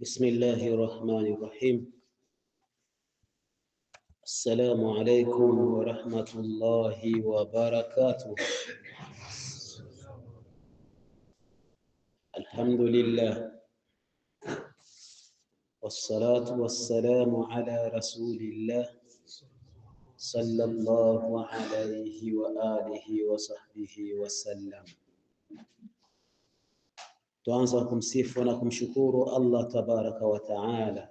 بسم الله الرحمن الرحيم. السلام عليكم ورحمة الله وبركاته. الحمد لله والصلاة والسلام على رسول الله صلى الله عليه وآله وصحبه وسلم. Tuanza kumsifu na kumshukuru Allah tabaraka wa taala.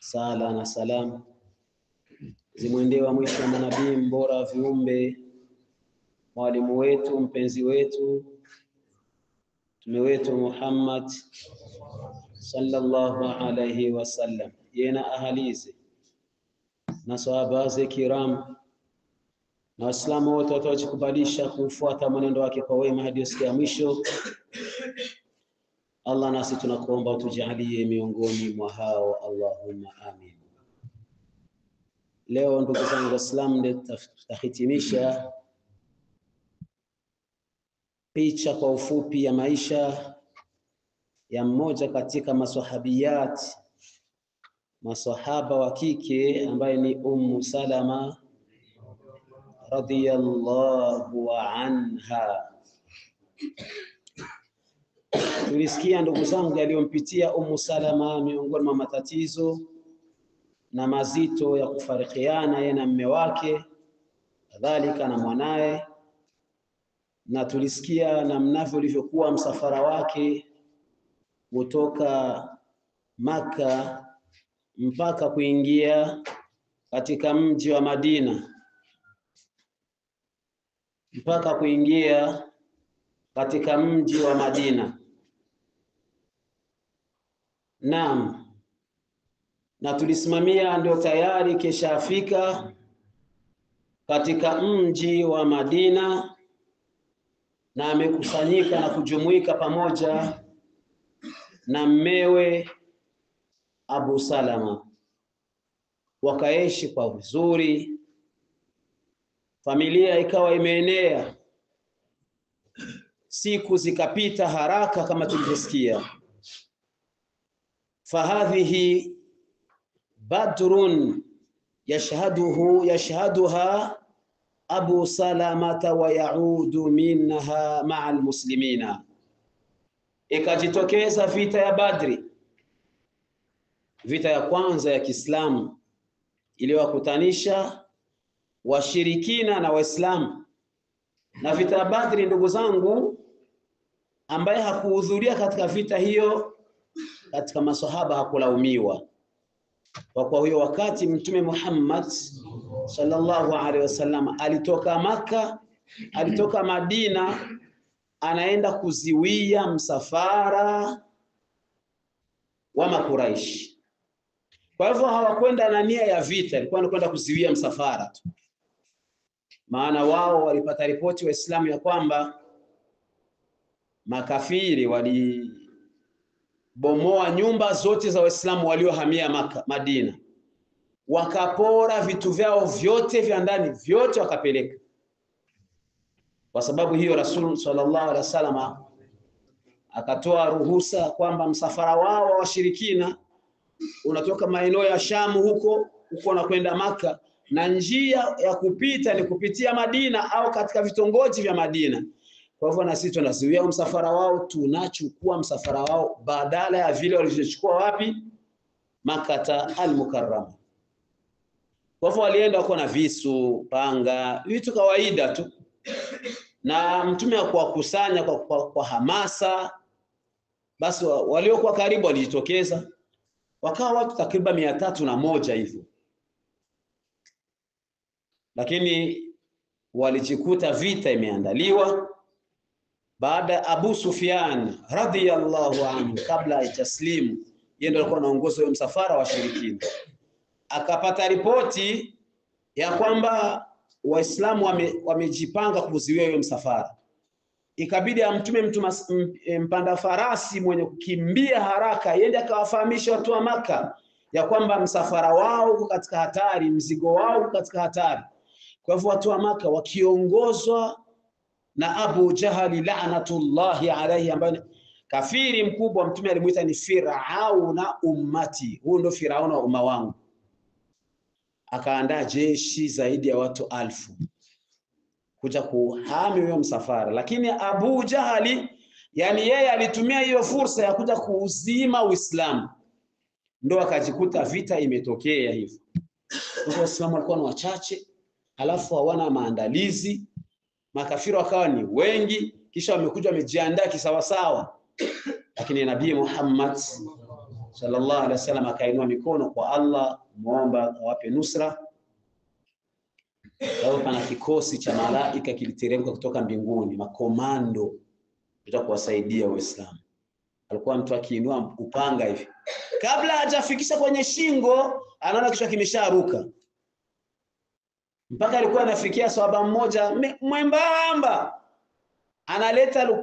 Sala na salam zimwendee wa mwisho wa manabii, mbora wa viumbe, mwalimu wetu, mpenzi wetu, mtume wetu Muhammad sallallahu alayhi wasallam, yena ahalize na sahaba zake kiram na waislamu wote watakaojikubalisha kufuata mwenendo wake kwa wema hadi siku ya mwisho. Allah, nasi tunakuomba utujalie miongoni mwa hao, Allahumma amin. Leo ndugu zangu Waislamu, tutahitimisha picha kwa ufupi ya maisha ya mmoja katika maswahabiyat, maswahaba wa kike ambaye ni Ummu Salama radhiyallahu anha. Tulisikia ndugu zangu yaliyompitia Ummu Salama, miongoni mwa matatizo na mazito ya kufarikiana yeye na mume wake, kadhalika na mwanae, na tulisikia namna ulivyokuwa msafara wake kutoka Maka mpaka kuingia katika mji wa Madina, mpaka kuingia katika mji wa Madina. Naam, na tulisimamia ndio tayari keshafika katika mji wa Madina na amekusanyika na kujumuika pamoja na mmewe Abu Salama, wakaishi kwa vizuri, familia ikawa imeenea, siku zikapita haraka kama tulivyosikia. Fahadhihi badrun yashhaduha Abu Salamata wa yaudu minha ma'a almuslimina. Ikajitokeza vita ya Badri, vita ya kwanza ya Kiislamu iliyowakutanisha washirikina na Waislamu. Na vita ya Badri, ndugu zangu, ambaye hakuhudhuria katika vita hiyo katika maswahaba hakulaumiwa, kwa kuwa huyo wakati Mtume Muhammad sallallahu alaihi wasallam alitoka Maka, alitoka Madina, anaenda kuziwia msafara wa Makuraish. Kwa hivyo hawakwenda na nia ya vita, ilikuwa ni kwenda kuziwia msafara tu. Maana wao walipata ripoti Waislamu ya kwamba makafiri walibomoa nyumba zote za Waislamu waliohamia Madina, wakapora vitu vyao vyote vya ndani, vyote wakapeleka. Kwa sababu hiyo Rasul sallallahu alaihi wasallam akatoa ruhusa kwamba msafara wao wa washirikina unatoka maeneo ya Shamu huko na kwenda Maka, na njia ya kupita ni kupitia Madina au katika vitongoji vya Madina. Kwa hivyo na sisi tunazuia msafara wao, tunachukua msafara wao badala ya vile walivyochukua wapi? Makata al-Mukarrama. Kwa hivyo walienda wako na visu, panga, vitu kawaida tu, na Mtume hakuwakusanya kwa hamasa. Basi waliokuwa karibu walijitokeza, wakawa watu takriban 301 hivyo, lakini walijikuta vita imeandaliwa baada ya Abu Sufyan radhiyallahu anhu, kabla ya taslimu, yeye ndiye alikuwa anaongoza huyo msafara wa shirikina. Akapata ripoti ya kwamba Waislamu wamejipanga kuzuia huyo msafara. Ikabidi amtume mpanda farasi mwenye kukimbia haraka yende akawafahamisha watu wa Maka ya kwamba msafara wao uko katika hatari, mzigo wao uko katika hatari. Kwa hivyo watu wa Maka wakiongozwa na Abu Jahali la'natullahi alayhi, ambaye Kafiri mkubwa mtume alimuita ni Firauna ummati, huyo ndo Firauna wa umma wangu. Akaandaa jeshi zaidi ya watu 1000 kuja kuhami huyo msafara, lakini Abu Jahali, yani yeye alitumia hiyo fursa ya kuja kuuzima Uislamu, ndo akajikuta vita imetokea hivyo. Waislamu walikuwa ni wachache, halafu hawana maandalizi, makafiri wakawa ni wengi, kisha wamekuja wamejiandaa kisawasawa. Lakini Nabii Muhammad sallallahu alaihi wasallam akainua mikono kwa Allah muomba awape nusra. Leo pana kikosi cha malaika kiliteremka kutoka mbinguni, makomando kuja kuwasaidia Waislamu. Alikuwa mtu akiinua upanga hivi, kabla hajafikisha kwenye shingo anaona kichwa kimesharuka. Mpaka alikuwa anafikia sahaba mmoja mwembamba, analeta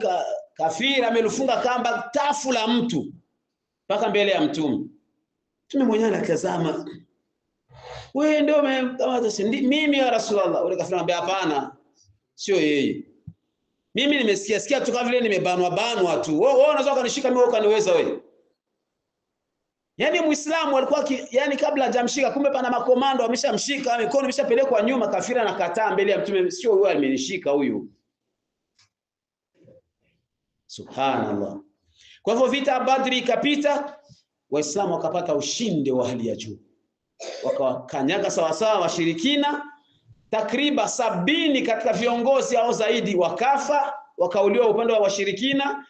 kafiri amelufunga kamba tafu la mtu mpaka mbele ya mtume. Mtume mwenyewe anatazama, wewe ndio kama mimi ya Rasulullah. Ule kafiri anambia hapana, sio yeye, mimi nimesikia tu kama vile nimebanwa tu. Wewe unaweza kunishika mimi, ukaniweza wewe? Yani Muislamu alikuwa yani kabla hajamshika, kumbe pana makomando ameshamshika, mikono imeshapelekwa nyuma, kafira anakataa mbele ya mtume, sio huyu amenishika huyu. Subhanallah. Kwa hivyo vita Badri ikapita, Waislamu wakapata ushindi wa hali ya juu, wakakanyaga sawa sawa washirikina. Takriban 70 katika viongozi au zaidi wakafa, wakauliwa upande wa washirikina,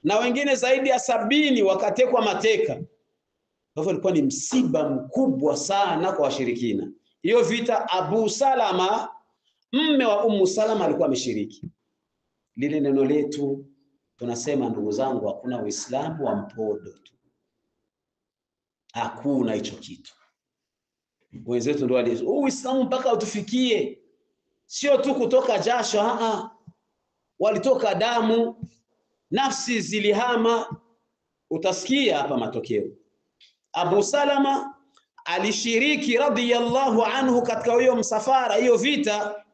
na wengine zaidi ya 70 wakatekwa mateka. Kwa hivyo ilikuwa ni msiba mkubwa sana kwa washirikina. Hiyo vita Abu Salama, mme wa Ummu Salama, alikuwa ameshiriki. Lile neno letu tunasema, ndugu zangu, hakuna Uislamu wa mpodo tu, hakuna hicho kitu. Wenzetu ndio wale Uislamu mpaka utufikie, sio tu kutoka jasho, walitoka damu, nafsi zilihama. Utasikia hapa matokeo. Abu Salama alishiriki radhiyallahu anhu katika hiyo msafara, hiyo vita,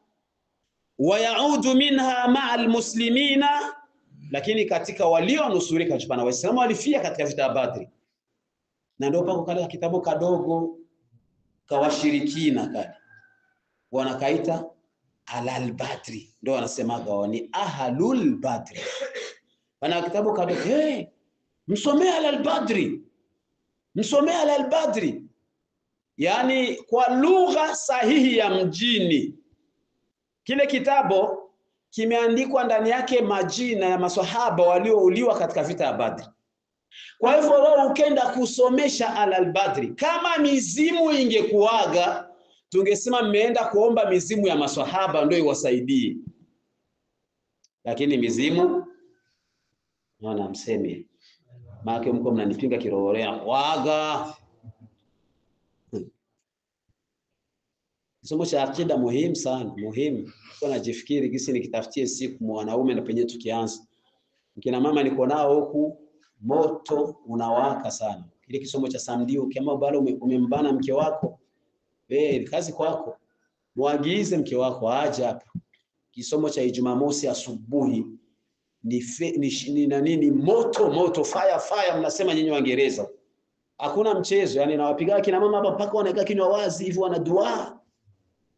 wayaudu minha ma'a almuslimina, lakini katika walionusurika jupana Waislamu walifia katika vita ya Badri. Na ndio pako kale kitabu kadogo kawashirikina kale wanakaita alal Badri, ndio wanasemaga wao ni ahlul Badri. Pana kitabu kadogo, msomea alal Badri, msomea alal Badri, yani kwa lugha sahihi ya mjini. Kile kitabu kimeandikwa ndani yake majina ya maswahaba waliouliwa katika vita ya Badri. Kwa hivyo wewe ukenda kusomesha alal Badri, kama mizimu ingekuaga, tungesema mmeenda kuomba mizimu ya maswahaba ndio iwasaidie. Lakini mizimu naona mseme, maana mko mnanipinga kirohorea waga. Somo cha akida muhimu sana, muhimu. Kwa najifikiri gisi nikitafutie siku mwanaume na penye tukianza. Mkina mama niko nao huku, moto unawaka sana. Kile kisomo cha samdio, kama bado umembana mke wako, kazi kwako. Muagize mke wako aje hapa. Kisomo cha Jumamosi asubuhi ni moto fire mnasema nyinyi Waingereza. Hakuna mchezo, yani nawapiga kina mama hapa mpaka wanaeka kinywa wazi hivi, wana dua,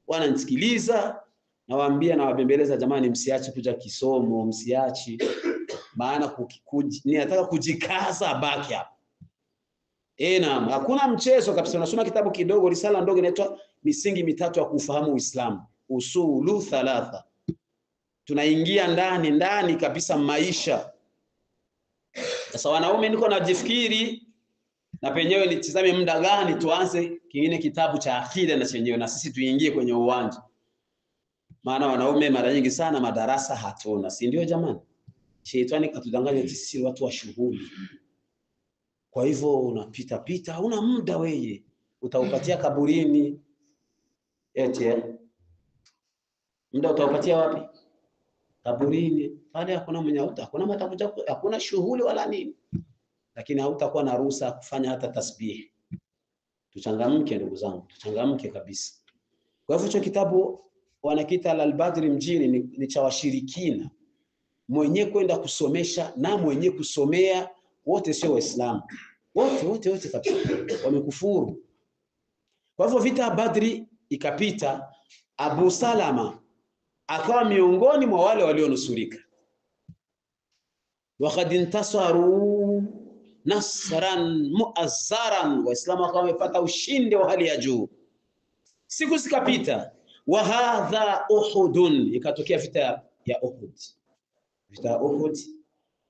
wananisikiliza, nawaambia na wabembeleza, jamani msiache kuja kisomo, msiache, maana nataka kujikaza baki hapa. Naam, hakuna mchezo kabisa. Unasoma kitabu kidogo, risala ndogo inaitwa misingi mitatu ya kufahamu Uislamu, usulu thalatha. Tunaingia ndani kabisa maisha. Sasa wanaume niko najifikiri na penyewe nitizame muda gani tuanze kingine kitabu cha akida na chenyewe na sisi tuingie kwenye uwanja. Maana wanaume mara nyingi sana madarasa hatuna, si ndio jamani? Shetani katudanganya sisi watu wa shughuli. Kwa hivyo unapita hauna muda wewe, utaupatia kaburini. Muda utaupatia wapi? Kaburini. Pale hakuna mwenye hakuna matakuja, hakuna shughuli wala nini. Lakini hautakuwa na ruhusa kufanya hata tasbih. Tuchangamke ndugu zangu, tuchangamke kabisa. Kwa hivyo hicho kitabu wanakita al-Badri mjini ni cha washirikina. mwenye kwenda kusomesha na mwenye kusomea wote sio Waislamu. Wote kabisa wamekufuru. Kwa hivyo vita ya Badri ikapita, Abu Salama akawa miongoni mwa wale walionusurika. Waqad intasaru nasran muazzaran, Waislamu wakawa wamepata ushindi wa hali ya juu. Siku zikapita, wa hadha Uhudun, ikatokea vita ya Uhud. Vita ya Uhud,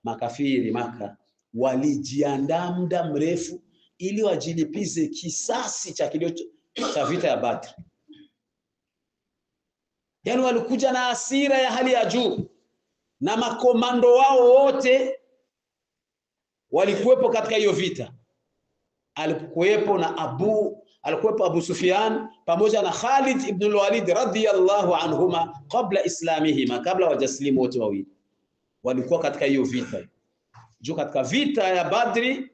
makafiri Maka walijiandaa muda mrefu ili wajilipize kisasi cha kilio cha vita ya Badr. Yani walikuja na hasira ya hali ya juu, na makomando wao wote walikuwepo katika hiyo vita. Alikuwepo Abu Sufyan pamoja na Khalid ibn al-Walid radhiyallahu anhuma kabla islamihima, kabla wajaslimu wote wawili walikuwa katika hiyo vita. Juu katika vita ya Badri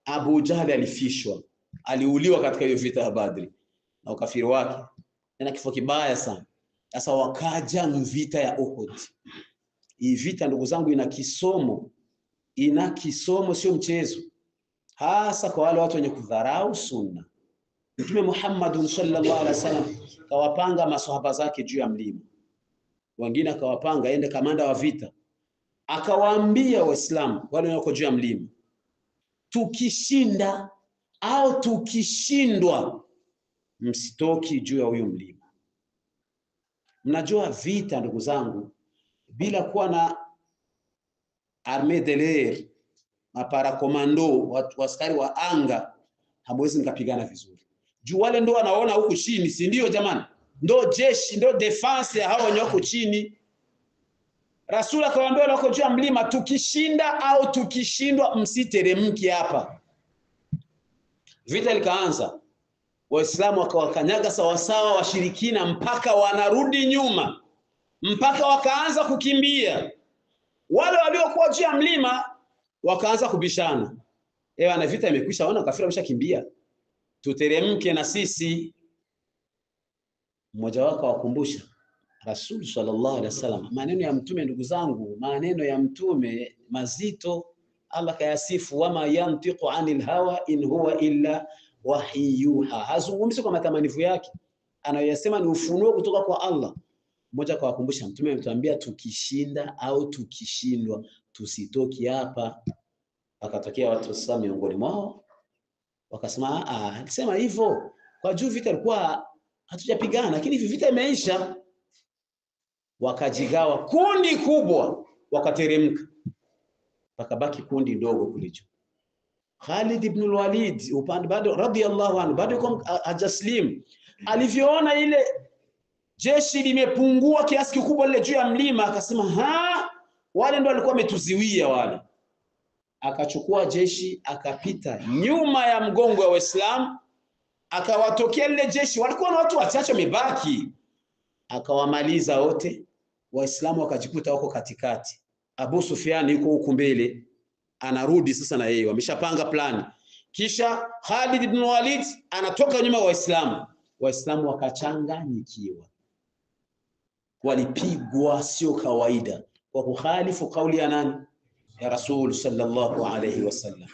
Abu Jahl alifishwa, aliuliwa katika hiyo vita ya Badri na ukafiri wake, na kifo kibaya sana. Sasa wakaja vita ya Uhud. Hii vita ndugu zangu ina kisomo sio mchezo, hasa kwa wale watu wenye kudharau sunna. Mtume Muhammad sallallahu alaihi wasallam kawapanga maswahaba zake juu ya mlima, wengine akawapanga aende kamanda wa vita, akawaambia Waislamu wale wako juu ya mlima, tukishinda au tukishindwa msitoki juu ya huyo mlima. Mnajua vita ndugu zangu, bila kuwa na armée de l'air, mapara komando, askari wa anga, hamwezi mkapigana vizuri. Juu wale ndo wanaona huku chini, si ndio jamani? Ndo jeshi, ndo defense ya hao wenye huku chini. Rasul akawaambia wale wako juu ya mlima, tukishinda au tukishindwa msiteremki hapa. Vita likaanza. Waislamu wakawakanyaga sawasawa washirikina mpaka wanarudi nyuma, mpaka wakaanza kukimbia. Wale waliokuwa juu ya mlima wakaanza kubishana, na vita imekwisha, wana kafiri wameshakimbia, tuteremke na sisi. Mmoja wao akawakumbusha Rasul sallallahu alaihi wasallam maneno ya mtume. Ndugu zangu, maneno ya mtume mazito, Allah kayasifu, wama yantiqu anil hawa in huwa illa wahyuha, hazungumzi kwa matamanifu yake, anayosema ni ufunuo kutoka kwa Allah. Mmoja akawakumbusha mtume, ametuambia tukishinda au tukishindwa tusitoki hapa. Akatokea watu sasa miongoni mwao wakasema, alisema hivyo kwa juu vita ilikuwa hatujapigana, lakini vita imeisha. Wakajigawa, kundi kubwa wakateremka, pakabaki kundi ndogo kule juu. Khalid ibn al-Walid upande bado radiyallahu anhu, bado yuko hajaslim, alivyoona ile jeshi limepungua kiasi kikubwa lile juu ya mlima, akasema wale ndio walikuwa wametuziwia wale. Akachukua jeshi akapita nyuma ya mgongo wa Waislamu, akawatokea lile jeshi, walikuwa na watu wachache wamebaki, akawamaliza wote. Waislamu wakajikuta wako katikati. Abu Sufyan yuko huko mbele, anarudi sasa na yeye, wameshapanga plani. Kisha Khalid ibn Walid anatoka nyuma wa Waislamu. Waislamu wakachanganyikiwa, walipigwa sio kawaida kwa kukhalifu kauli ya nani? Ya Rasul sallallahu alayhi wasallam.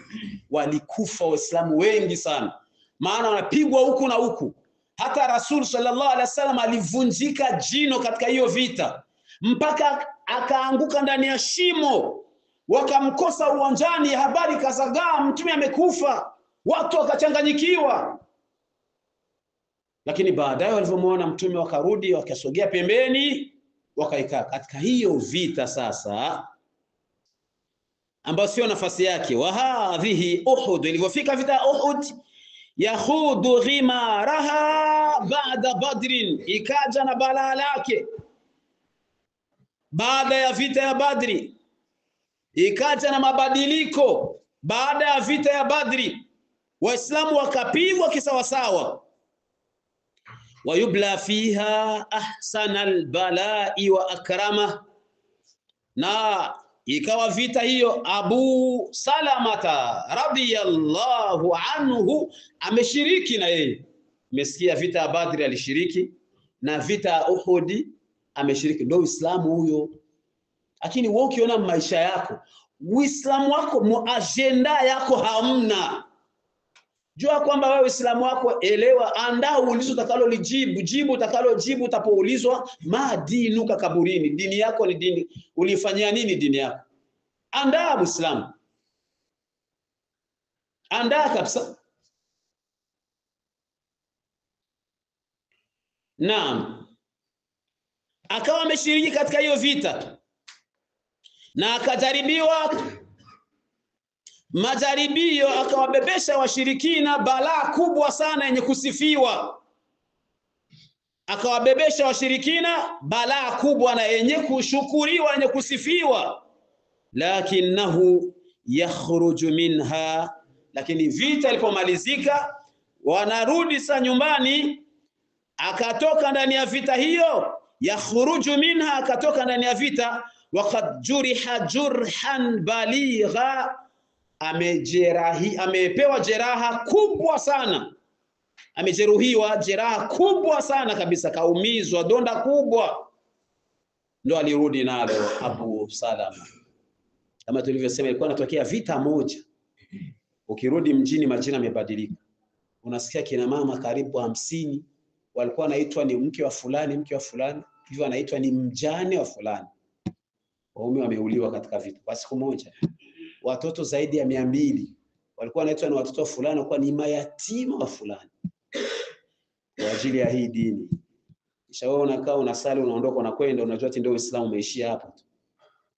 Walikufa Waislamu wengi sana, maana wanapigwa huku na huku. Hata Rasul sallallahu alayhi wasallam alivunjika jino katika hiyo vita, mpaka akaanguka ndani ya shimo, wakamkosa uwanjani, habari kazagaa mtume amekufa, watu wakachanganyikiwa. Lakini baadaye walivyomuona mtume wakarudi, wakasogea pembeni, wakaikaa katika hiyo vita sasa ambayo sio nafasi yake. Wa hadhihi Uhud, ilipofika vita Uhud, yahudu ghimaraha baada Badrin, ikaja na balaa lake baada ya vita ya Badri, ikaja na mabadiliko baada ya vita ya Badri. Waislamu wakapigwa kisawasawa. Wayubla fiha ahsanal balai wa akrama, na ikawa vita hiyo Abu Salamata radiyallahu anhu ameshiriki na yeye. Umesikia, vita ya Badri alishiriki na vita ya Uhud ameshiriki, ndio Uislamu huyo. Lakini wewe ukiona maisha yako, Uislamu wako, agenda yako hamna, jua kwamba wewe Uislamu wako, elewa, andaa ulizo utakalolijibu, jibu utakalojibu utapoulizwa ma dinuka kaburini, dini yako ni dini, ulifanyia nini dini yako? Andaa Muislamu, andaa kabisa. Naam, akawa ameshiriki katika hiyo vita na akajaribiwa majaribio, akawabebesha washirikina balaa kubwa sana yenye kusifiwa. Akawabebesha washirikina balaa kubwa na yenye kushukuriwa, yenye kusifiwa. Lakinahu yakhruju minha, lakini vita ilipomalizika, wanarudi sa nyumbani, akatoka ndani ya vita hiyo. Yakhruju minha, akatoka ndani ya vita. Waqad juriha jurhan baligha, amepewa jeraha kubwa sana, amejeruhiwa jeraha kubwa sana kabisa, kaumizwa donda kubwa. Ndo alirudi nalo Abu Salama. Kama tulivyosema, ilikuwa inatokea vita moja, ukirudi mjini majina yamebadilika. Unasikia kina mama karibu 50 walikuwa wanaitwa ni mke wa fulani, mke wa fulani, hivyo anaitwa ni mjane wa fulani. Waume wameuliwa katika vita kwa siku moja. Watoto zaidi ya 200 walikuwa wanaitwa ni watoto wa fulani, walikuwa ni mayatima wa fulani kwa ajili ya hii dini. Kisha wewe unakaa unasali, unaondoka, unakwenda, unajua ati ndio Uislamu umeishia hapo.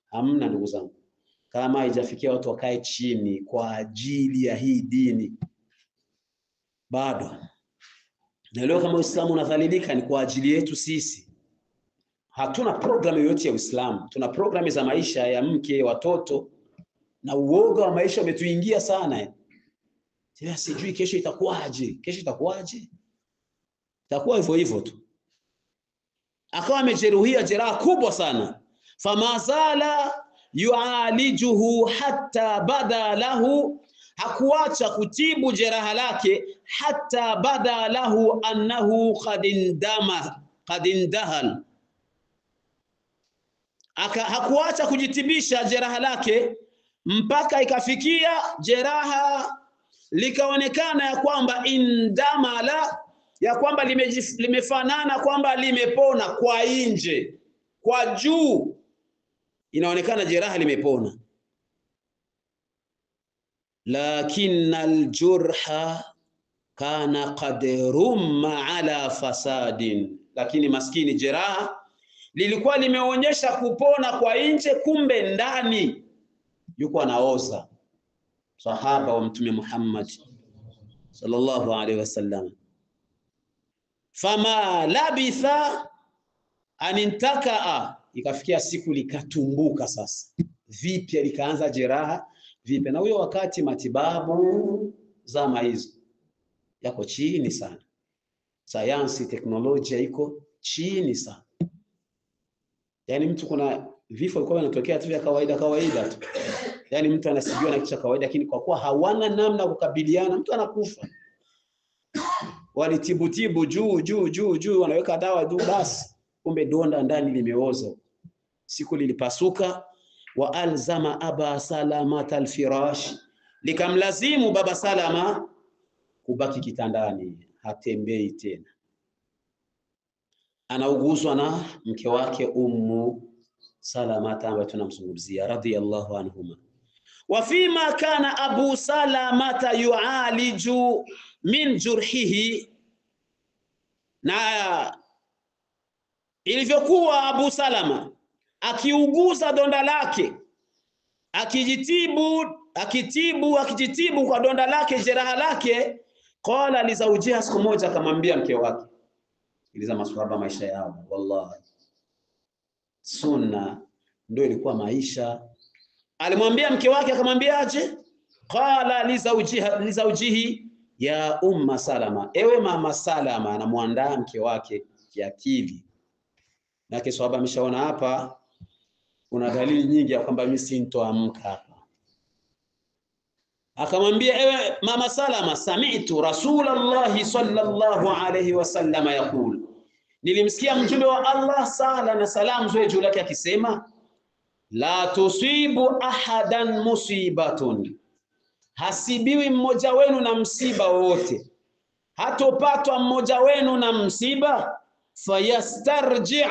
Hamna ndugu zangu. Kama haijafikia watu wakae chini kwa ajili ya hii dini, bado. Na leo kama Uislamu unadhalilika ni kwa ajili yetu sisi. Hatuna programu yoyote ya Uislamu. Tuna programu za maisha ya mke, watoto, na uoga wa maisha umetuingia sana. Sasa sijui kesho itakuwaje, kesho itakuwaje? Itakuwa hivyo hivyo tu. Akawa amejeruhiwa jeraha kubwa sana. Famazala yualijuhu hatta bada lahu, hakuacha kutibu jeraha lake hatta bada lahu annahu qad indahal, hakuacha kujitibisha jeraha lake mpaka ikafikia jeraha likaonekana ya kwamba indamala, ya kwamba limefanana kwamba limepona kwa nje, kwa juu inaonekana jeraha limepona. Lakinna aljurha kana qad rumma ala fasadin, lakini maskini jeraha lilikuwa limeonyesha kupona kwa nje, kumbe ndani yuko anaoza. Sahaba wa Mtume Muhammad sallallahu alaihi wasallam. Fama labitha anintakaa, ikafikia siku likatumbuka sasa vipya, likaanza jeraha vipya. Na huyo wakati matibabu zama hizo yako chini sana, sayansi, teknolojia iko chini sana. Yani mtu, kuna vifo vilikuwa vinatokea tu vya kawaida tu. Yani mtu anasibiwa na kitu cha kawaida, lakini kwa kuwa hawana namna kukabiliana, mtu anakufa. Walitibu juu, wanaweka dawa juu basi, kumbe donda ndani limeoza. Siku lilipasuka. Wa alzama Aba Salama alfirash, likamlazimu Baba Salama kubaki kitandani, hatembei tena. Anauguzwa na mke wake Ummu Salama ambaye tunamzungumzia radhiyallahu anhuma. Wa fima kana Abu Salama yualiju min jurhihi, na ilivyokuwa Abu Salama akiuguza donda lake, akijitibu kwa donda lake, jeraha lake. Qala li zawjiha, siku moja akamwambia mke wake. Iliza maswahaba maisha yao, wallahi sunna ndio ilikuwa maisha. Alimwambia mke wake, akamwambia aje? Qala li zawjihi ya Umma Salama, ewe mama Salama. Anamwandaa mke wake kiakili. Na kiswahaba ameshaona hapa kuna dalili nyingi ya kwamba mimi sintoamka hapa. Akamwambia, ewe mama Salama, sami'tu Rasulullah sallallahu alayhi wasallam yaqul, nilimsikia mjumbe wa Allah, sala na salamu ziwe juu yake, akisema la tusibu ahadan musibatun, hasibiwi mmoja wenu na msiba wote, hatopatwa mmoja wenu na msiba, fayastarji.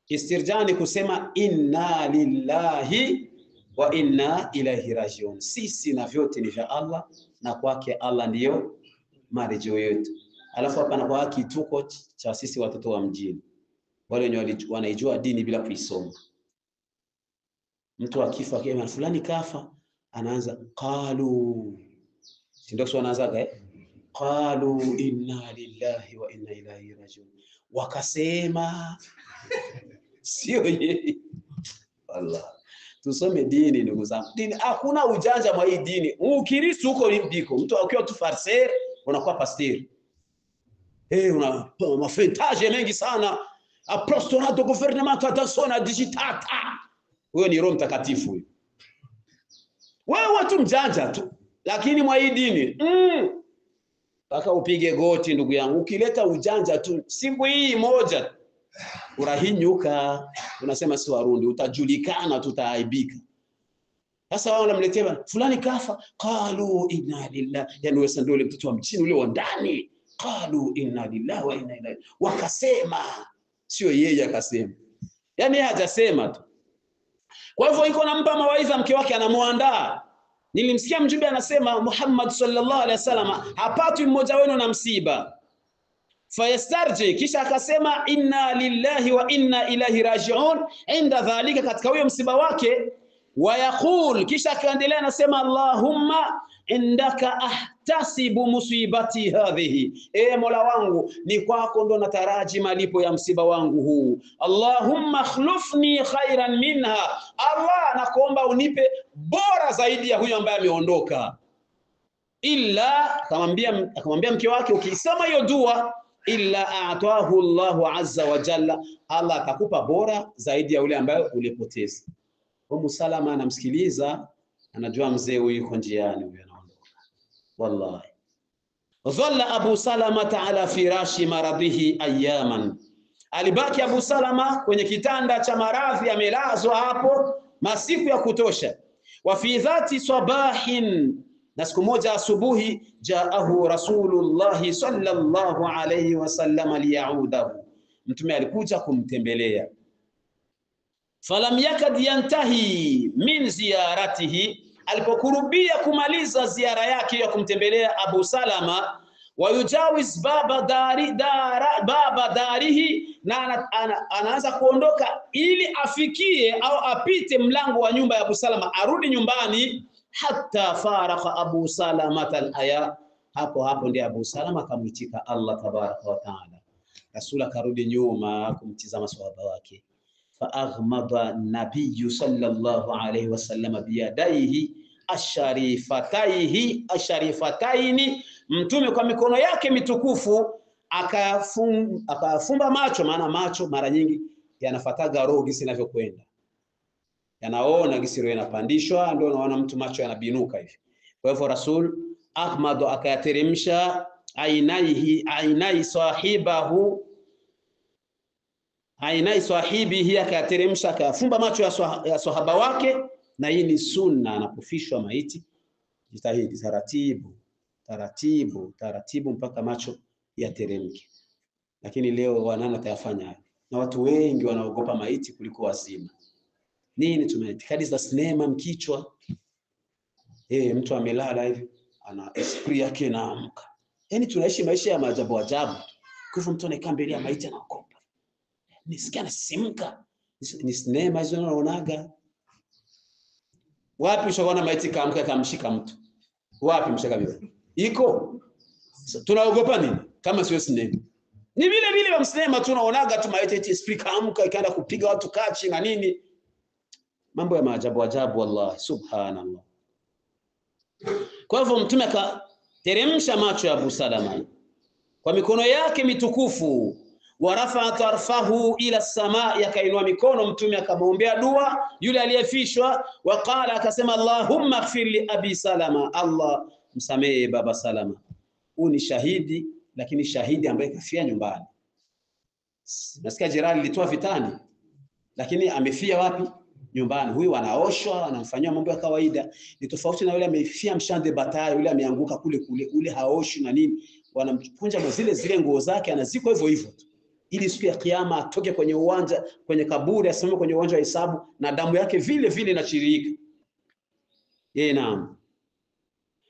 Istirjani kusema inna lillahi wa inna ilaihi rajiun, sisi na vyote ni vya Allah na kwake Allah ndiyo marejeo yetu. Alafu hapa na kwa kituko cha sisi watoto wa mjini, wale wenye wanaijua dini bila kuisoma. Mtu akifa kama fulani kafa, anaanza qalu, ndio sio anaanza qalu inna lillahi wa inna ilaihi rajiun, wakasema sio yeye. Allah, tusome dini ndugu zangu. Dini hakuna ujanja mwa hii dini. Ukristo huko ndiko. Mtu akiwa tu farser unakuwa pastor. Una mafentage mengi sana. Apostolato governamento atasona digitata. Huyo ni Roho Mtakatifu huyo. Wewe watu mjanja tu. Lakini mwa hii dini mpaka upige goti ndugu yangu. Ukileta ujanja tu siku hii moja urahinyuka, unasema si Warundi, utajulikana, tutaaibika. Sasa wao wanamletea fulani kafa, qalu inna lillahi, yani wewe ndio ule mtoto wa mchini ule wa ndani, qalu inna lillahi wa inna ilaihi, wakasema, sio yeye akasema, yani yeye hajasema tu. Kwa hivyo iko nampa mawaidha mke wake, anamuandaa. Nilimsikia mjumbe anasema Muhammad sallallahu alaihi wasallam hapatwi mmoja wenu na msiba, fayastarji, kisha akasema inna lillahi wa inna ilaihi rajiun inda dhalika, katika huyo msiba wake. Wayaqul, kisha akaendelea anasema Allahumma indaka ahtasibu musibati hadhihi, Mola wangu ni kwako ndo nataraji malipo ya msiba wangu huu. Allahumma akhlifni khairan minha, Allah nakuomba unipe bora zaidi ya huyo ambaye ameondoka. Illa, akamwambia mke wake, ukisema hiyo dua, illa a'tahu Allahu azza wa jalla, Allah atakupa bora zaidi ya yule ambaye ulipoteza. Umu Salama anamsikiliza, anajua mzee huyu yuko njiani, huyu anaondoka. Wallahi dhalla Abu Salama ala firashi maradhihi ayaman, alibaki Abu Salama kwenye kitanda cha maradhi, amelazwa hapo masiku ya kutosha. Wa fi dhati sabahin, na siku moja asubuhi, jaahu Rasulullah sallallahu alayhi wasallam liyaudahu, mtume alikuja kumtembelea. Falam yakad yantahi min ziyaratihi, alipokurubia kumaliza ziara yake ya kumtembelea Abu Salama, wayujawiz baba darihi, na anaanza kuondoka ili afikie au apite mlango wa nyumba ya Abu Salama arudi nyumbani, hatta faraka Abu Salama al-haya, hapo ndiye Abu Salama akamwitika Allah tabaraka wa taala. Rasul karudi nyuma kumtizama sahaba wake, fa aghmada nabiyyu sallallahu alayhi wasallam biyadaihi asharifataini, mtume kwa mikono yake mitukufu akafumba macho, maana macho mara nyingi yanafataga roho gisi inavyokwenda, yanaona gisi roho inapandishwa, ndio unaona mtu macho yanabinuka hivi. Kwa hivyo Rasul Ahmad akayateremsha ainai sahibihi, akayateremsha akafumba macho ya sahaba wake. Na hii ni sunna, anapofishwa maiti jitahidi taratibu mpaka macho yateremke. Lakini leo wanana tayafanya, na watu wengi wanaogopa maiti kuliko wazima. Nini? Tumeitikadi za sinema mkichwa. Mtu amelala hivi ana esprit yake naamka. Yani tunaishi maisha ya maajabu ajabu. Kwa hivyo mtu anakaa mbele ya maiti anaogopa. Nisikia nasimka. Ni sinema hizo unaonaga. Wapi ushaona maiti kaamka kamshika mtu? Wapi mshaka vile? Iko. Tunaogopa nini kama sio sinema? Ni vile vile wa sinema tunaonaga tu maiti esprit kaamka ikaenda kupiga watu kachi na nini. Mambo ya maajabu ajabu, wallahi subhanallah. Kwa hivyo mtume akateremsha macho ya Abu Salama kwa mikono yake mitukufu, warafa tarfahu ila samaa, yakainua mikono mtume akamwombea dua yule aliyefishwa. Waqala, akasema Allahumma ighfir li Abi Salama, Allah msamehe baba Salama. Huyu ni shahidi, lakini shahidi ambaye kafia nyumbani. Nasikia jirani litoa vitani, lakini amefia wapi? nyumbani. Huyu anaoshwa, anamfanyia mambo ya kawaida. Ni tofauti na yule amefia mshande bataya, yule ameanguka kule kule, ule haoshwi na nini. Wanamkunja zile nguo zake, anazikwa hivyo hivyo tu. Ili siku ya kiyama atoke kwenye uwanja, kwenye kaburi, asimame kwenye uwanja wa hisabu na damu yake vile vile inachirika. Naam.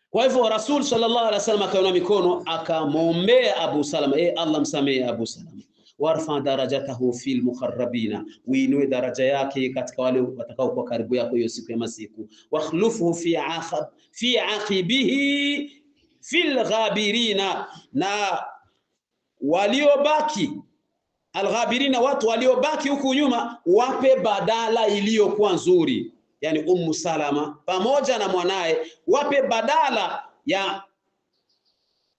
Kwa hivyo Rasul sallallahu alaihi wasallam akaona mikono, akamwombea Abu Salama, Allah msamehe Abu Salama. Warfa darajatahu fil mukharrabina, uinue daraja yake katika wale watakao kuwa karibu yako hiyo siku ya masiku. Wakhlufuhu fi aqibihi fil ghabirina, na waliobaki alghabirina, watu waliobaki huku nyuma, wape badala iliyokuwa nzuri. Yani Ummu Salama pamoja na mwanae wape badala ya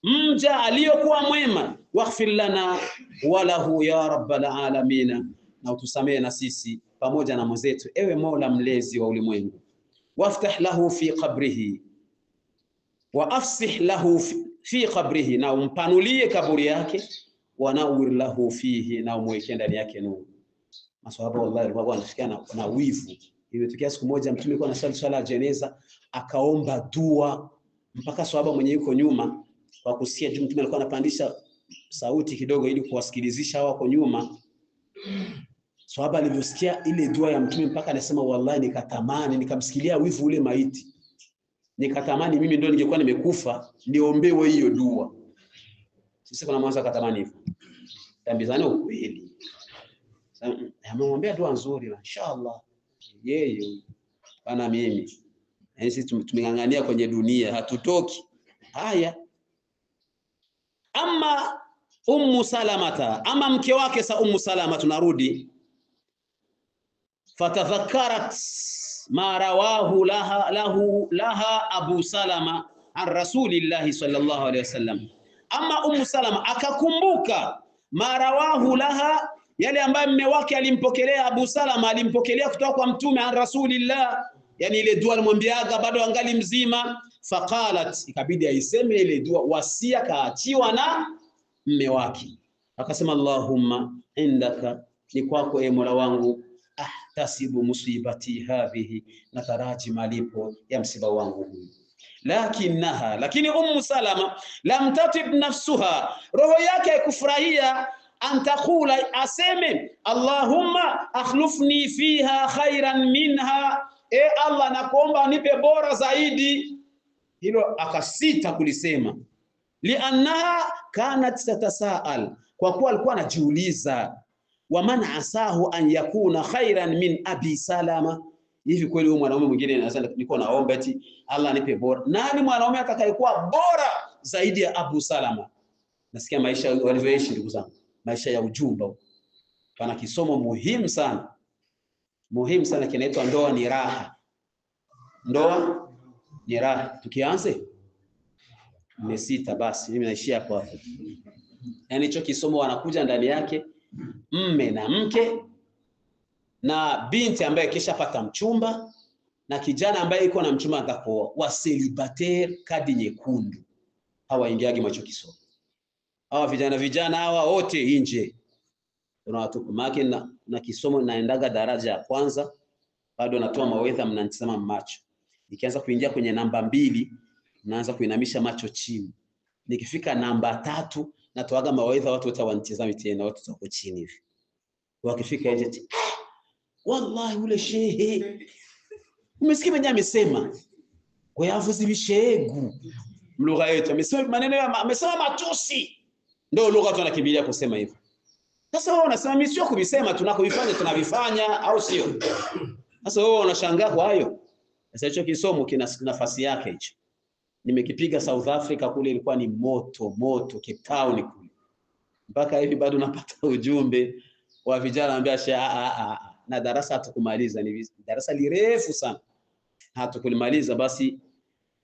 mja aliyokuwa mwema. Waghfir lana walahu ya rabbal alamin, na utusamee na sisi pamoja na mwenzetu, ewe Mola mlezi wa ulimwengu. Waftah lahu fi qabrihi wa afsih lahu fi qabrihi, na umpanulie kaburi yake. Wanawir lahu fihi, na umweke ndani yake nuru. Maswahaba wallahi walikuwa wanafikia na wivu. Ilitokea siku moja Mtume alikuwa anasali swala ya jeneza, akaomba dua mpaka swahaba mwenye yuko nyuma kwa kusikia Mtume alikuwa anapandisha sauti kidogo ili kuwasikilizisha hao wako nyuma. Swahaba alivyosikia ile dua ya Mtume mpaka anasema wallahi nikatamani, nikamsikilia wivu ule maiti. Nikatamani mimi ndio ningekuwa nimekufa niombewe hiyo dua. Sisi kuna mwanzo akatamani hivyo. Tambizane ukweli. Amemwombea dua nzuri inshallah. Yeye bana mimi. Sisi tumengangania kwenye dunia, hatutoki. Haya. Ama Ummu Salamata, ama mke wake sa Ummu Salama, tunarudi. Fatadhakarat ma rawahu laha Abu Salama an Rasulillahi sallallahu alaihi wasallam. Ama Ummu Salama akakumbuka ma rawahu laha, yale ambaye mume wake alimpokelea Abu Salama, alimpokelea kutoka kwa Mtume an Rasulillah, yani ile dua alimwambiaga bado angali mzima. Faqalat, ikabidi aiseme ile dua, wasia kaachiwa na mume wake. Akasema Allahumma indaka, ni kwako e Mola wangu, ahtasibu musibati hadhihi, nataraji malipo ya msiba wangu huu. Lakini Ummu Salama lam tatib nafsuha, roho yake haikufurahia antakula, aseme Allahumma akhlufni fiha khairan minha, Allah nakuomba nipe bora zaidi. Hilo akasita kulisema. Liannaha kanat tatasaal, kwa kuwa alikuwa anajiuliza, wa man asahu an yakuna khairan min Abi Salama, hivi kweli huyu mwanaume mwingine anaweza niko naomba eti Allah nipe bora? Nani mwanaume atakayekuwa bora zaidi ya Abu Salama? Nasikia maisha walivyoishi ndugu zangu, maisha ya ujumba. Pana kisomo muhimu sana kinaitwa ndoa ni raha. Ndoa ni raha. Tukianze nimesita, basi mimi naishia hapo hapo. Yani hicho kisomo wanakuja ndani yake mme na mke na binti ambaye kishapata mchumba na kijana ambaye yuko na mchumba atakoa, wa célibataire kadi nyekundu. Hawa ingiagi macho kisomo. Hawa vijana hawa wote nje. Kuna watu kumake na kisomo naendaga daraja ya kwanza, bado natoa mawaidha, mnanitazama macho. Nikianza kuingia kwenye namba 2, naanza kuinamisha macho chini. Nikifika namba 3, natoaga mawaidha, watu wote wanitazama tena, watu wako chini hivi. Wakifika nje, wallahi ule shehe, umesikia mwenye amesema kwa yavuzi bishegu lugha yetu, amesema maneno amesema matusi, ndio lugha tunakimbilia kusema hivyo. Sasa wewe unasema mimi sio kuvisema, tunavifanya au sio? Sasa wewe unashangaa kwa hayo. Sasa hicho kisomo kina nafasi yake hicho. Nimekipiga South Africa, kule ilikuwa ni moto Cape Town kule. Mpaka hivi bado napata ujumbe wa vijana ambia na darasa hatukumaliza, ni darasa lirefu sana, hatukulimaliza. Basi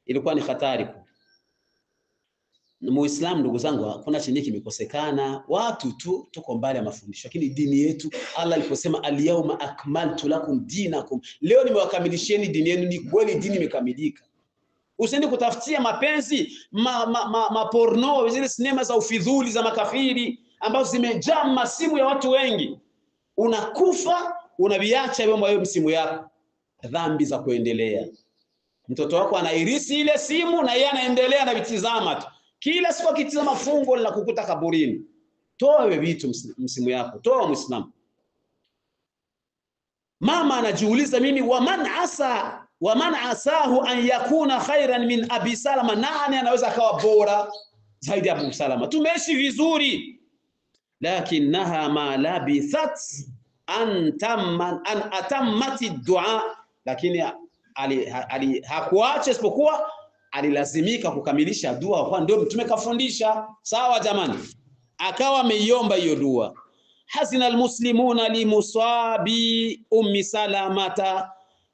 ilikuwa ni hatari. Muislamu ndugu zangu, hakuna chenye kimekosekana, watu tu tuko mbali ya mafundisho. Lakini dini yetu, Allah aliposema al-yawma akmaltu lakum dinakum, leo nimewakamilishieni dini yenu, ni kweli dini imekamilika. Usiende kutafutia mapenzi porno, zile sinema za ufidhuli za makafiri ambazo zimejaa masimu ya watu wengi. Unakufa unaviacha wewe msimu yako. dhambi za kuendelea. Mtoto wako anairisi ile simu na yeye anaendelea na vitizama tu. Kila siku akitizama fungo la kukuta kaburini. Toa wewe vitu msimu yako, toa Muislamu. Mama anajiuliza mimi wa man asahu an yakuna khairan min Abi Salama, nani anaweza akawa bora zaidi ya Abu Salama? Tumeishi vizuri, lakinaha ma labithat an atammati dua, lakini hakuacha isipokuwa alilazimika kukamilisha dua, kwa ndio Mtume kafundisha. Sawa jamani, akawa ameiomba hiyo dua. Hazina almuslimuna limusabi ummi Salamata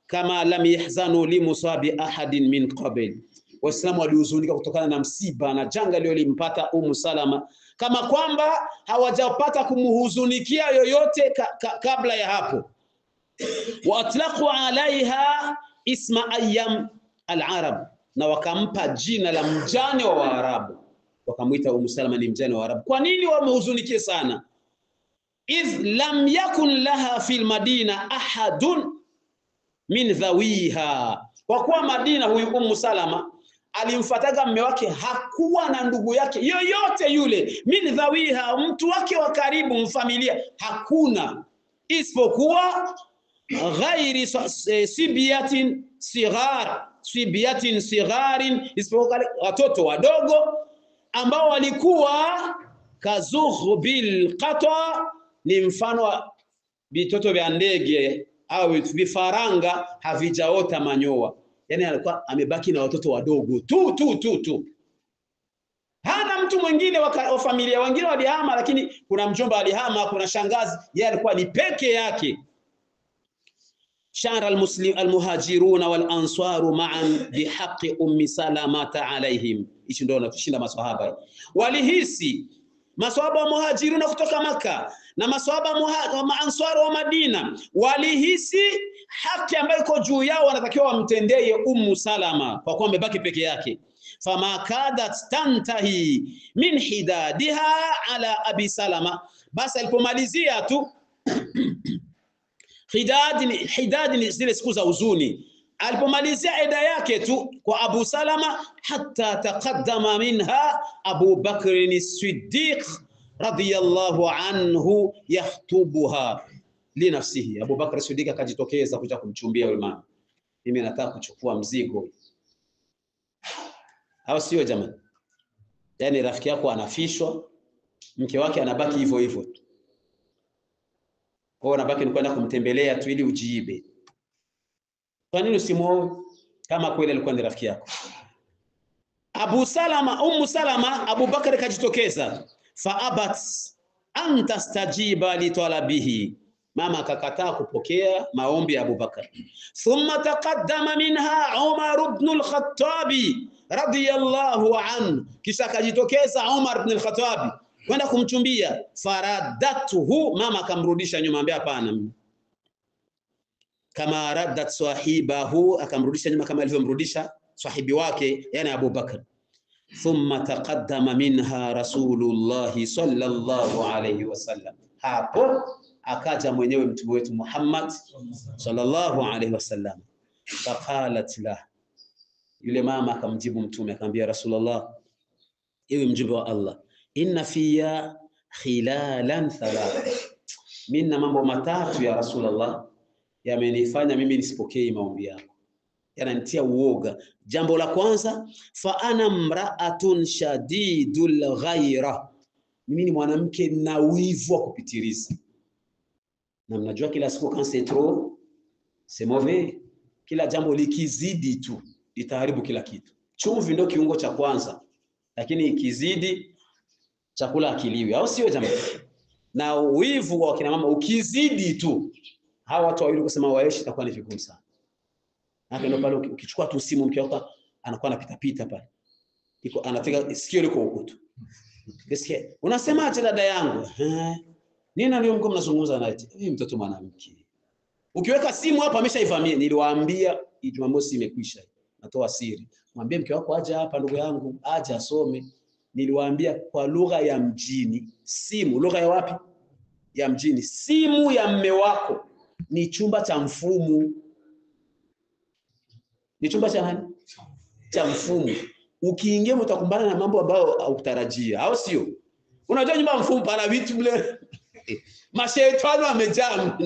kama lam yahzanu limusabi ahadin min qabl. Waislamu walihuzunika kutokana na msiba na janga lililompata Ummu Salama, kama kwamba hawajapata kumhuzunikia yoyote kabla ya hapo. Wa atlaqu alaiha isma ayyam al-arab, na wakampa jina la mjane wa Waarabu, wakamuita Ummu Salama ni mjane wa Waarabu. Kwa nini wamehuzunikie sana? Idh lam yakun laha fil Madina ahadun min dhawiha, kwa kuwa Madina huyu Ummu Salama alimfataga mume wake, hakuwa na ndugu yake yoyote yule, min dhawiha, mtu wake wa karibu, mfamilia, hakuna, isipokuwa ghairi sibiyatin sigharin, isipokuwa watoto wadogo ambao walikuwa kazuhbil qata, ni mfano wa vitoto vya ndege au vifaranga havijaota manyoa. Yani alikuwa amebaki na watoto wadogo tu. Hana mtu mwingine wa familia. Wengine walihama, lakini kuna mjomba alihama, kuna shangazi, yeye alikuwa ni peke yake. Shara almuhajiruna wal ansaru ma'an bihaqqi Ummi Salamata alaihim. Hicho ndio natushinda maswahaba. Walihisi maswahaba wa muhajiruna kutoka Maka na maswahaba wa answari wa Madina walihisi haki ambayo iko juu yao, wanatakiwa wamtendee Ummu Salama kwa kuwa amebaki peke yake. Fama kadat tantahi min hidadiha ala Abi Salama, basi alipomalizia tu hidadi zile siku za huzuni, alipomalizia eda yake tu kwa Abu Salama, hatta taqaddama minha Abu Bakr as-Siddiq radiyallahu anhu yakhutubuha li nafsihi. Abu Bakr as-Siddiq akajitokeza kuja kumchumbia yule mama, mimi nataka kuchukua mzigo. Hao sio jamani? Yani rafiki yako anafishwa, mke wake anabaki hivyo hivyo tu, kwa unabaki ni kwenda kumtembelea tu ili ujiibe. Kwa nini usimuoe kama kweli alikuwa ni rafiki yako? Abu Salama, Ummu Salama, Abu Bakar kajitokeza, fa abat an tastajiba li talabihi, mama akakataa kupokea maombi ya Abu Bakar. Thumma taqaddama minha Umar ibn al-Khattab radiyallahu anhu, kisha kajitokeza Umar ibn al-Khattab kwenda kumchumbia. Faradatuhu, mama akamrudisha nyuma, ambia hapana, kama raddat sahibahu, akamrudisha nyuma kama alivyomrudisha sahibi wake, yani Abu Bakar. Thumma taqaddama minha Rasulullah sallallahu alayhi wasallam, hapo akaja mwenyewe mtume wetu Muhammad sallallahu alayhi wasallam. Faqalat la, yule mama akamjibu mtume akamwambia, Rasulullah, ewe mjumbe wa Allah, inna fiya khilalan thalatha, minna mambo matatu ya Rasulullah yamenifanya mimi nisipokee maombi yako, yananitia uoga. Jambo la kwanza, fa ana mraatun shadidul ghaira, mimi ni mwanamke na wivu wa kupitiliza. Na mnajua kila siku quand c'est trop c'est mauvais, kila jambo likizidi tu litaharibu kila kitu. Chumvi ndio kiungo cha kwanza, lakini ikizidi chakula akiliwi, au sio jamani? Na wivu wa kina mama ukizidi tu, hawa watu wawili kusema waishi itakuwa ni vigumu sana. Hata ndio pale ukichukua tu simu, mke wako anakuwa anapita pita pale, iko anataka sikio liko huko tu. Kesikia, unasemaje dada yangu? Nini ndio mko mnazungumza naye? Hivi mtoto mwanamke. Ukiweka simu hapa ameshaivamia. Niliwaambia Jumamosi imekwisha. Natoa siri. Mwambie mke wako aje hapa, ndugu yangu, aje asome. Niliwaambia kwa lugha ya mjini. Simu lugha ya wapi? Ya mjini. Simu ya mume wako ni chumba cha mfumu. Ni chumba cha nani? Cha mfumu. Ukiingia utakumbana na mambo ambayo haukutarajia, au sio? Unajua nyumba mfumu pana vitu vile mashaitani wamejaa.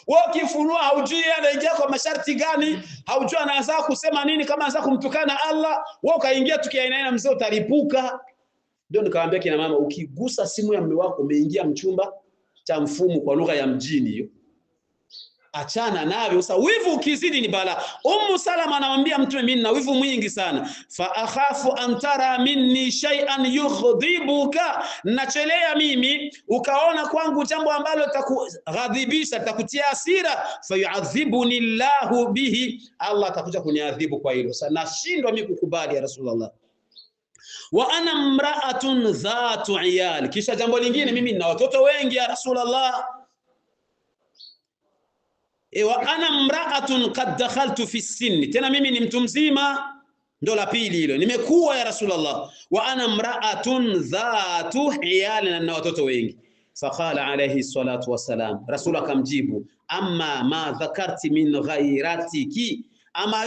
Wewe ukifunua haujui anaingia kwa masharti gani, haujui anaanza kusema nini, kama anaanza kumtukana Allah, wewe ukaingia tukiaina mzee utaripuka. Ndio nikamwambia kina mama, ukigusa simu ya mume wako umeingia mchumba cha mfumu kwa lugha ya mjini hiyo. Achana navyo. Sasa wivu ukizidi ni bala. Salama anamwambia Mtume, mimi na wivu mwingi sana. Fa akhafu an tara minni shay'an yughdhibuka, nachelea mimi ukaona kwangu jambo ambalo litakughadhibisha, litakutia hasira. Fayu'adhibuni Allahu bihi, Allah atakuja kuniadhibu kwa hilo. Sasa nashindwa mimi kukubali ya Rasulullah. Wa ana mra'atun dhatu iyal, kisha jambo lingine, mimi nina watoto wengi ya Rasulullah. Wa ana mra'atun qad dakhaltu fi sinni, tena mimi ni mtu mzima. Ndo la pili hilo, nimekuwa ya Rasulullah. Wa ana mra'atun dhatu iyal, na watoto wengi. Faqala alayhi salatu wassalam, Rasul akamjibu, amma ma dhakarti min ghairatiki, ama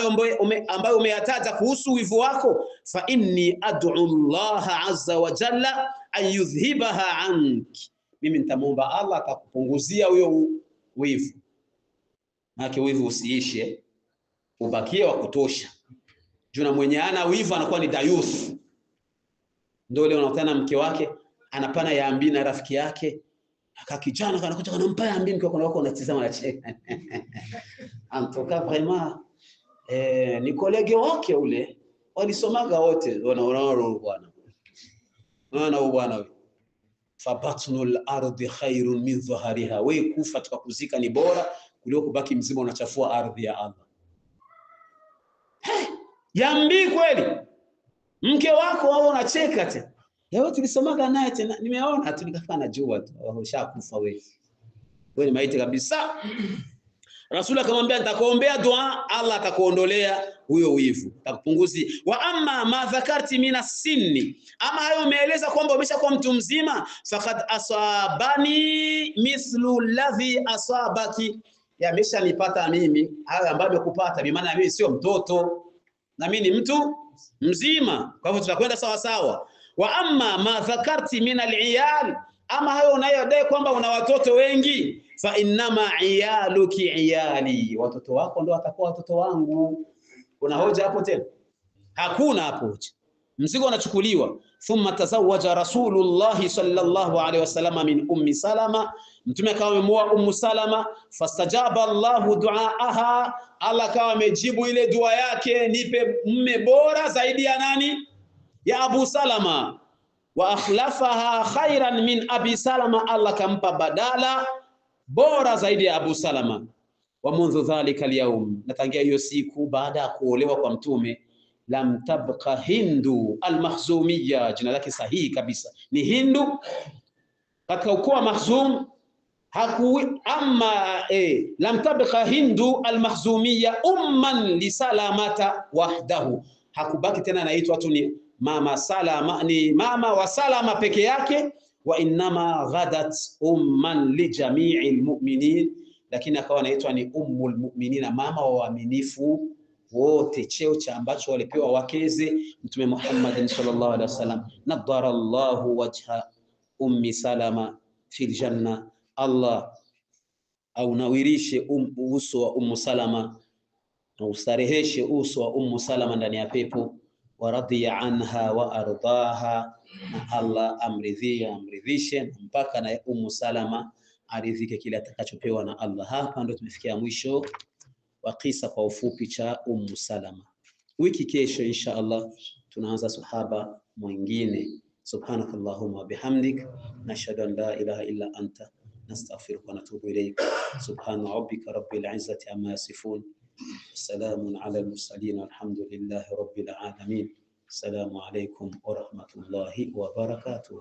ambayo umeyataja kuhusu wivu wako, fa inni ad'u Allah azza wa jalla an yudhhibaha anki, mimi nitamuomba Allah atakupunguzia huyo wivu. Maana wivu usiishe, ubakie wa kutosha. Juna mwenye ana wivu anakuwa ni dayuth. Ndio leo unakutana mke wake anapana ya ambi na rafiki yake, akakijana kanakuja kanampa ya ambi, mke wako unatizama na cheka. Antoka vraiment ni kolege wake ule, walisomaga wote. Unaona bwana, fabatnul ardi khairun min dhahariha, wewe kufa tukakuzika ni bora kuliko kubaki mzima unachafua ardhi ya Allah. Yambi kweli mke wako wao unacheka tena. Yeye tulisomaga naye tena, nimeona tu nikafa najua tu ushakufa wewe. Wewe ni maiti kabisa. Rasul akamwambia nitakuombea dua, Allah atakuondolea huyo wivu, atakupunguzi. Wa amma ma dhakarti mina sinni, ama hayo umeeleza kwamba umeshakuwa mtu mzima, faqad asabani mithlu alladhi asabaki, yameshanipata mimi hayo ambayo kupata, bi maana mimi sio mtoto na mimi ni mtu mzima, kwa hivyo tutakwenda sawa sawa. Wa amma ma dhakarti min al-iyal, ama hayo unayodai kwamba una watoto wengi, fa innama iyaluki iyali, watoto wako ndio watakuwa watoto wangu. Kuna hoja hapo tena? Hakuna hapo hoja. Mzigo unachukuliwa. Thumma tazawaja Rasulullah sallallahu alaihi wasallam min ummi Salama, Mtume akawa amemuoa Salama. Fastajaba Allahu duaaha, Allah akawa amejibu ile dua yake, nipe mume bora zaidi ya nani? Ya Abu Salama. Wa akhlafaha khairan min Abi Salama, Allah kampa badala bora zaidi ya Abu Salama. Wa mundhu dhalika al-yawm, natangia hiyo siku baada ya kuolewa kwa Mtume, lam tabqa Hindu al-Makhzumiyya, jina lake sahihi kabisa ni Hindu, katika ukoo wa Makhzum. Lam tabqa Hindu al-Makhzumiyya umman li Salamata wahdahu, hakubaki tena anaitwa tu ni mama Salama, ni mama wa Salama peke yake. Wa innama ghadat umman li jami'il mu'minin, lakini akawa anaitwa ni ummul mu'minina, mama wa waaminifu wote, cheo cha ambacho walipewa wakeze Mtume Muhammad sallallahu alaihi wasallam. Nadhara Allahu wajha ummi Salama fil janna, Allah au nawirishe uso wa Ummu Salama na ustareheshe uso wa Ummu Salama ndani ya pepo. Wa radhiya anha wa ardaha, na Allah amridhishe mpaka na Ummu Salama aridhike kile atakachopewa na Allah. Hapa ndo tumefikia mwisho wa kisa kwa ufupi cha Ummu Salama. Wiki kesho insha Allah tunaanza sahaba mwingine. Subhanakallahumma wa bihamdik, nashhadu an la ilaha illa anta, nastaghfiruka wa natubu ilayk. Subhana rabbika rabbil izzati amma yasifun, salamun ala al-mursalin, walhamdulillahi rabbil alamin. Assalamu alaykum wa rahmatullahi wa barakatuh.